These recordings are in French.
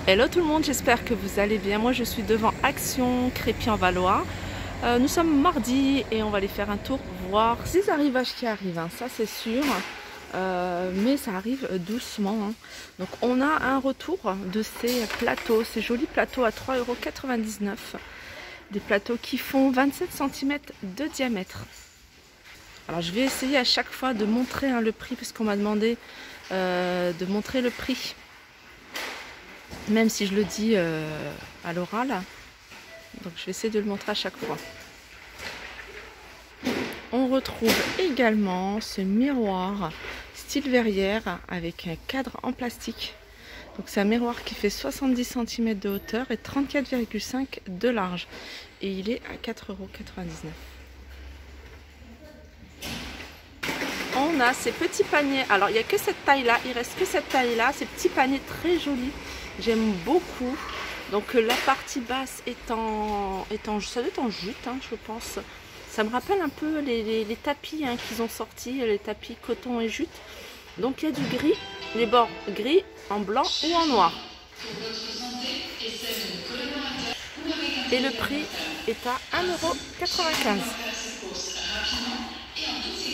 Hello tout le monde, j'espère que vous allez bien. Moi je suis devant Action Crépy-en-Valois. Nous sommes mardi et on va aller faire un tour voir les arrivages qui arrivent, hein, ça c'est sûr. Mais ça arrive doucement, hein. Donc on a un retour de ces plateaux, ces jolis plateaux à 3,99 €. Des plateaux qui font 27 cm de diamètre. Alors je vais essayer à chaque fois de montrer, hein, le prix, puisqu'on m'a demandé de montrer le prix. Même si je le dis à l'oral. Donc je vais essayer de le montrer à chaque fois. On retrouve également ce miroir style verrière avec un cadre en plastique. Donc c'est un miroir qui fait 70 cm de hauteur et 34,5 de large. Et il est à 4,99 €. On a ces petits paniers. Alors il n'y a que cette taille là, il reste que cette taille là. Ces petits paniers très jolis. J'aime beaucoup. Donc la partie basse est en ça doit être en jute, hein, je pense. Ça me rappelle un peu les tapis, hein, qu'ils ont sortis, les tapis coton et jute. Donc il y a du gris, les bords gris, en blanc ou en noir. Et le prix est à 1,95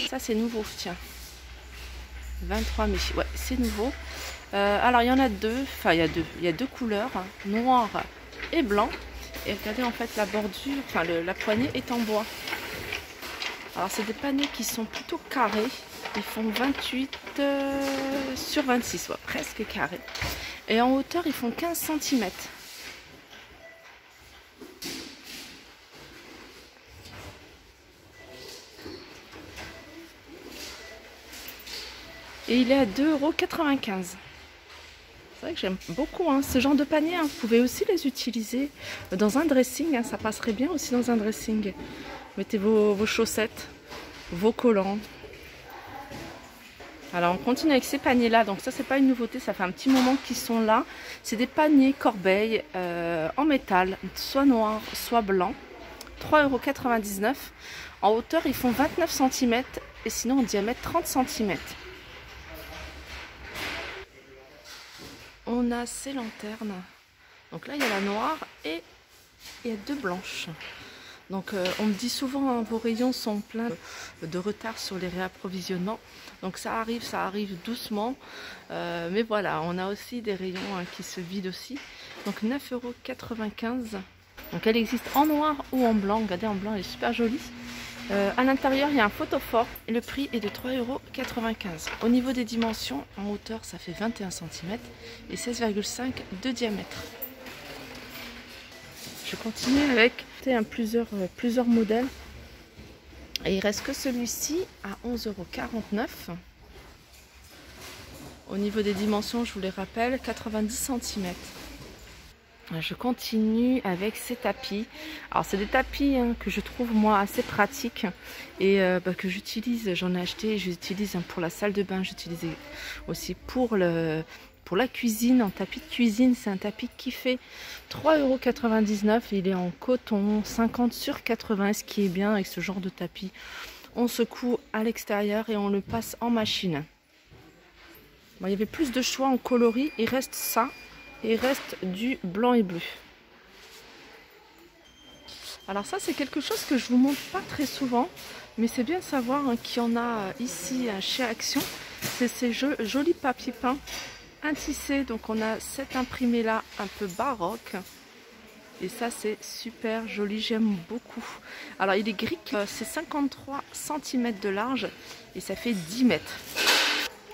€. Ça c'est nouveau, tiens. 23 000, ouais, c'est nouveau. Alors il y en a deux, enfin il y a deux couleurs, hein, noir et blanc. Et regardez, en fait la bordure, enfin la poignée est en bois. Alors c'est des paniers qui sont plutôt carrés. Ils font 28 sur 26, ouais, presque carrés. Et en hauteur ils font 15 cm. Et il est à 2,95 €. C'est vrai que j'aime beaucoup, hein, ce genre de panier, hein. Vous pouvez aussi les utiliser dans un dressing, hein, ça passerait bien aussi dans un dressing. Mettez vos chaussettes, vos collants. Alors on continue avec ces paniers là. Donc ça c'est pas une nouveauté, ça fait un petit moment qu'ils sont là. C'est des paniers corbeilles en métal, soit noir soit blanc. 3,99 €. En hauteur ils font 29 cm et sinon en diamètre 30 cm. On a ces lanternes. Donc là il y a la noire et il y a deux blanches. Donc on me dit souvent, hein, vos rayons sont pleins de retard sur les réapprovisionnements. Donc ça arrive doucement. Mais voilà, on a aussi des rayons, hein, qui se vident aussi. Donc 9,95 €. Donc elle existe en noir ou en blanc. Regardez, en blanc elle est super jolie. À l'intérieur il y a un photophore et le prix est de 3,95 €. Au niveau des dimensions, en hauteur ça fait 21 cm et 16,5 de diamètre. Je continue avec plusieurs modèles. Et il reste que celui-ci à 11,49 €. Au niveau des dimensions, je vous les rappelle, 90 cm. Je continue avec ces tapis. Alors c'est des tapis, hein, que je trouve moi assez pratiques et que j'utilise. J'en ai acheté, j'utilise, hein, pour la salle de bain. J'utilise aussi pour la cuisine, en tapis de cuisine. C'est un tapis qui fait 3,99 €. Il est en coton 50 sur 80, ce qui est bien avec ce genre de tapis. On secoue à l'extérieur et on le passe en machine. Bon, il y avait plus de choix en coloris. Il reste ça. Et il reste du blanc et bleu. Alors ça c'est quelque chose que je vous montre pas très souvent. Mais c'est bien de savoir, hein, qu'il y en a ici, chez Action. C'est ces jolis papiers peints tissé. Donc on a cet imprimé là un peu baroque et ça c'est super joli, j'aime beaucoup. Alors il est gris, c'est 53 cm de large et ça fait 10 mètres.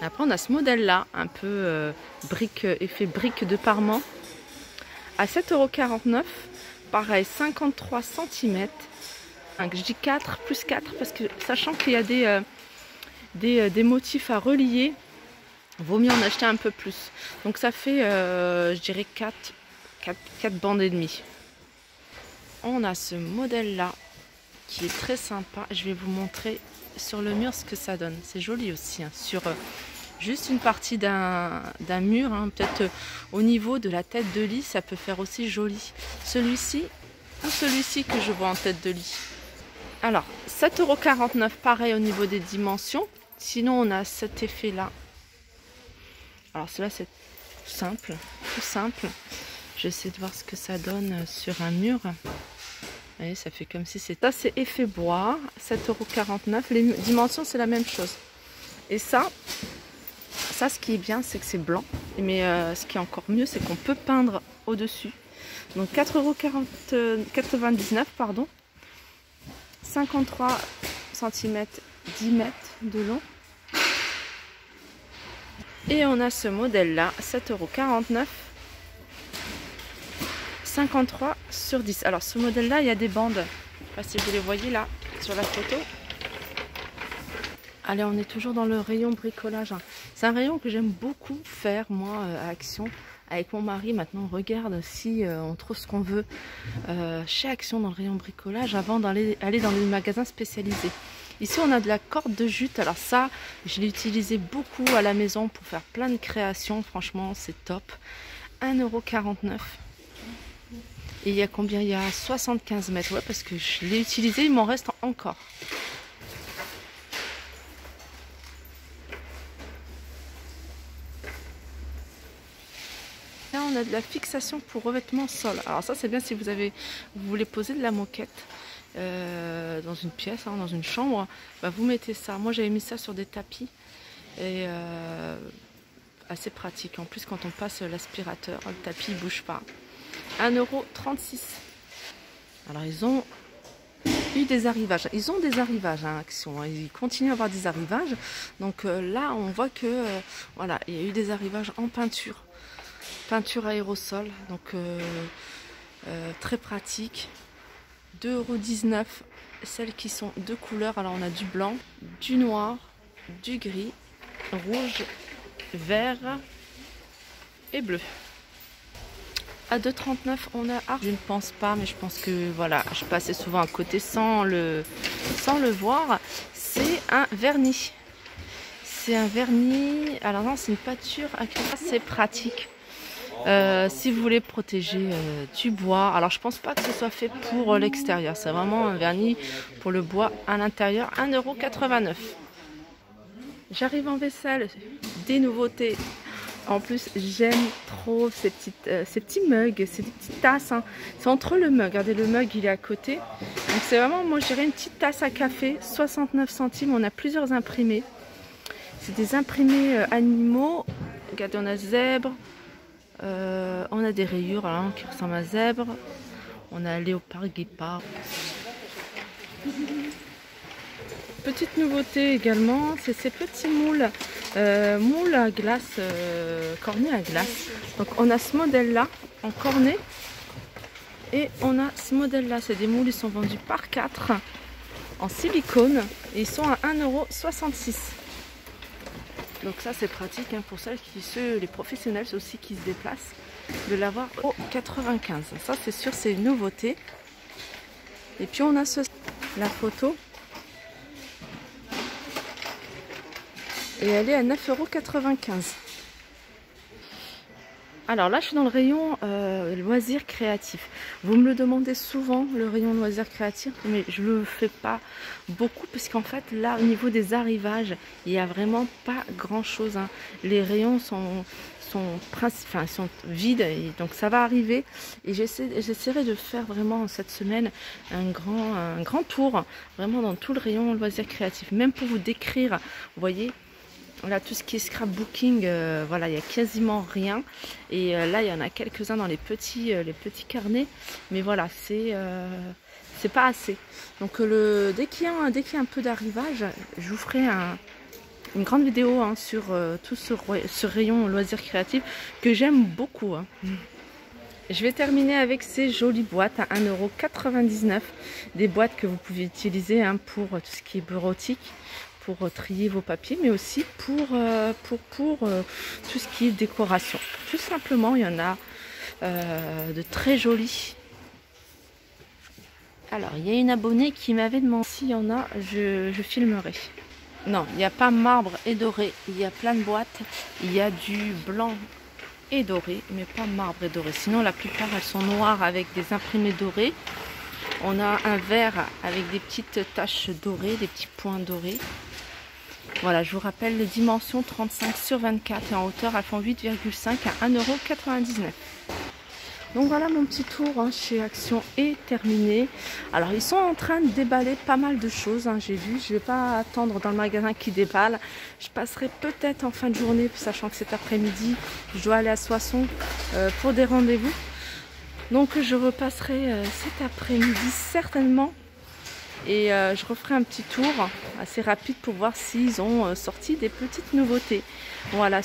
Après on a ce modèle là un peu effet brique de Parement à 7,49 €. Pareil, 53 cm. Je dis 4 plus 4 parce que sachant qu'il y a des motifs à relier, vaut mieux en acheter un peu plus. Donc ça fait, je dirais 4 bandes et demie. On a ce modèle là qui est très sympa. Je vais vous montrer sur le mur ce que ça donne. C'est joli aussi, hein, sur juste une partie d'un mur, hein, peut-être au niveau de la tête de lit, ça peut faire aussi joli. Celui-ci ou celui-ci que je vois en tête de lit. Alors 7,49 €, pareil au niveau des dimensions. Sinon on a cet effet là. Alors cela c'est tout simple. J'essaie de voir ce que ça donne sur un mur. Et ça fait comme si c'était... Ça, c'est effet bois, 7,49 €. Les dimensions, c'est la même chose. Et ça, ce qui est bien, c'est que c'est blanc. Mais ce qui est encore mieux, c'est qu'on peut peindre au-dessus. Donc 4,99 €, pardon. 53 cm, 10 mètres de long. Et on a ce modèle-là, 7,49 €. 53 sur 10. Alors ce modèle-là, il y a des bandes. Je ne sais pas si vous les voyez là, sur la photo. Allez, on est toujours dans le rayon bricolage. C'est un rayon que j'aime beaucoup faire, moi, à Action. Avec mon mari, maintenant, on regarde si on trouve ce qu'on veut chez Action dans le rayon bricolage avant d'aller dans les magasins spécialisés. Ici, on a de la corde de jute. Alors ça, je l'ai utilisé beaucoup à la maison pour faire plein de créations. Franchement, c'est top. 1,49 €. Et il y a combien? Il y a 75 mètres. Ouais, parce que je l'ai utilisé, il m'en reste encore. Là, on a de la fixation pour revêtement sol. Alors ça, c'est bien si vous voulez poser de la moquette dans une pièce, dans une chambre. Bah, vous mettez ça. Moi, j'avais mis ça sur des tapis. Et assez pratique. En plus, quand on passe l'aspirateur, le tapis ne bouge pas. 1,36 €. Alors, ils ont eu des arrivages. Ils ont des arrivages à Action. Ils continuent à avoir des arrivages. Donc là, on voit que voilà, il y a eu des arrivages en peinture. Peinture aérosol. Donc très pratique. 2,19 €. Celles qui sont de couleurs. Alors, on a du blanc, du noir, du gris, rouge, vert et bleu. À 2,39 € on a je ne pense pas, mais je pense que voilà, je passais souvent à côté sans le voir. C'est un vernis. C'est un vernis. Alors non, c'est une peinture acrylique. C'est pratique. Si vous voulez protéger du bois. Alors je pense pas que ce soit fait pour l'extérieur. C'est vraiment un vernis pour le bois à l'intérieur. 1,89 €. J'arrive en vaisselle, des nouveautés. En plus, j'aime trop ces petits mugs, ces petites tasses. C'est entre le mug, regardez, le mug il est à côté. Donc c'est vraiment, moi j'irais une petite tasse à café, 69 centimes. On a plusieurs imprimés. C'est des imprimés animaux. Regardez, on a zèbre, on a des rayures qui ressemblent à zèbre. On a léopard, guépard. Petite nouveauté également, c'est ces petits moules, moules à glace, cornets à glace. Donc on a ce modèle là en cornet et on a ce modèle là, c'est des moules, ils sont vendus par 4 en silicone et ils sont à 1,66 €. Donc ça c'est pratique pour les professionnels aussi qui se déplacent, de l'avoir au 95. Ça c'est sûr, c'est une nouveauté. Et puis on a la photo. Et elle est à 9,95 €. Alors là, je suis dans le rayon loisirs créatifs. Vous me le demandez souvent, le rayon loisirs créatifs, mais je ne le fais pas beaucoup parce qu'en fait, là, au niveau des arrivages, il n'y a vraiment pas grand-chose. Les rayons sont vides, et donc ça va arriver. Et j'essaierai de faire vraiment cette semaine un grand tour, vraiment dans tout le rayon loisirs créatifs. Même pour vous décrire, vous voyez. Là, tout ce qui est scrapbooking, voilà, il n'y a quasiment rien. Et là, il y en a quelques-uns dans les petits carnets. Mais voilà, c'est pas assez. Donc, dès qu'il y a un peu d'arrivage, je vous ferai une grande vidéo sur tout ce rayon loisirs créatifs que j'aime beaucoup. Je vais terminer avec ces jolies boîtes à 1,99 €. Des boîtes que vous pouvez utiliser pour tout ce qui est bureautique, pour trier vos papiers, mais aussi pour tout ce qui est décoration. Tout simplement, il y en a de très jolis. Alors, il y a une abonnée qui m'avait demandé s'il y en a, je filmerai. Non, il n'y a pas marbre et doré. Il y a plein de boîtes. Il y a du blanc et doré, mais pas marbre et doré. Sinon, la plupart, elles sont noires avec des imprimés dorés. On a un vert avec des petites taches dorées, des petits points dorés. Voilà, je vous rappelle les dimensions 35 sur 24 et en hauteur elles font 8,5 à 1,99 €. Donc voilà, mon petit tour chez Action est terminé. Alors ils sont en train de déballer pas mal de choses, j'ai vu. Je ne vais pas attendre dans le magasin qui déballe. Je passerai peut-être en fin de journée, sachant que cet après-midi, je dois aller à Soissons pour des rendez-vous. Donc je repasserai cet après-midi certainement. Et je referai un petit tour assez rapide pour voir s'ils ont sorti des petites nouveautés. Voilà,